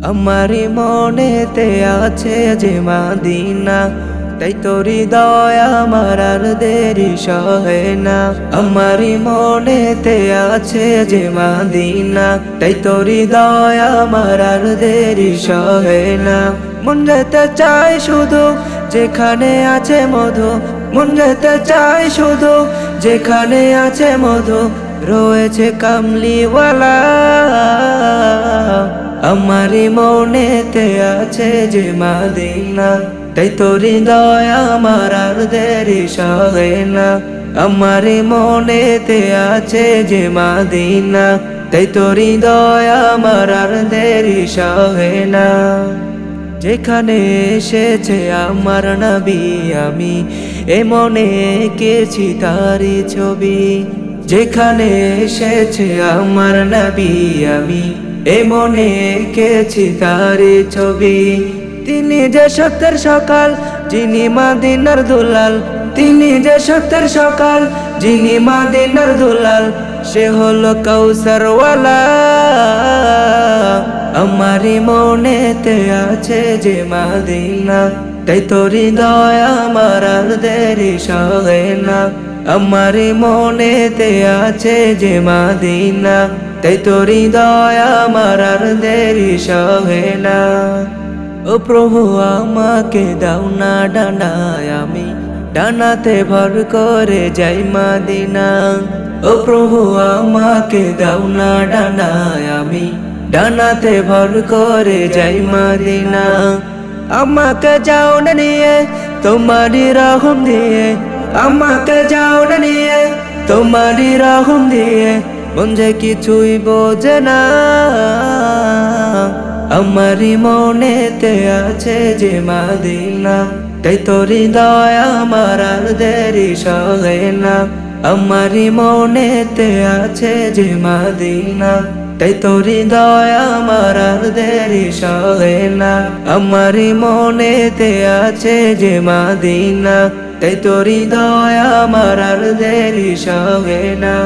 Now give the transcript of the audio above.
আমারি মনেতে আছে যে মদিনা, তাই তোর হৃদয় আমার আর দেরি সহে না। আমারি মনেতে আছে যে মদিনা, তাই তোর হৃদয় আমার আর দেরি সহে না। মন যেতে চায় শুধু যেখানে আছে মধু, মন যেতে চায় শুধু যেখানে আছে মধু, রয়েছে কামলিওয়ালা। আমারি মনেতে আছে যে মদিনা, তাই তোর হৃদয় আমার আর দেরি সহে না। আমারি মনেতে আছে যে মদিনা, তাই তোর হৃদয় আমার আর দেরি সহে না। যেখানে এসেছে আমার নবী, আমি এ মনে এঁকেছি তারি ছবি। যেখানে এসেছে আমার নবী, আমি এ মনে এঁকেছি তারি ছবি। তিনি যে সত্যের সকাল, যিনি মদিনার দুলাল, তিনি যে সত্যের সকাল, যিনি মদিনার দুলাল, সে হলো কাউসারওয়ালা। আমারি মনেতে আছে যে মদিনা, তাই তোর হৃদয় আমার আর দেরি সহে না। আমারি মনেতে আছে যে মদিনা, তাই তোর হৃদয় আমার আর দেরি সহে না। ও প্রভু আমাকে দাও না ডানায়, আমি ডানাতে ভর করে যাই মদিনা। ও প্রভু আমাকে দাও না ডানায়, আমি ডানাতে ভর করে যাই মদিনা। আমাকে যাও না নিয়ে তোমারি রহম দিয়ে, আমাকে যাও না নিয়ে তোমারি রহম দিয়ে, মন যে কিছুই বোঝে না। আমারি মনেতে আছে যে মদিনা, তাই তোর হৃদয় আমার আর দেরি সহে না। আমারি মনেতে আছে যে মদিনা, তাই তোর হৃদয় আমার আর দেরি সহে না। আমারি মনেতে আছে যে মদিনা, তাই তোর হৃদয় আমার আর দেরি সহে না।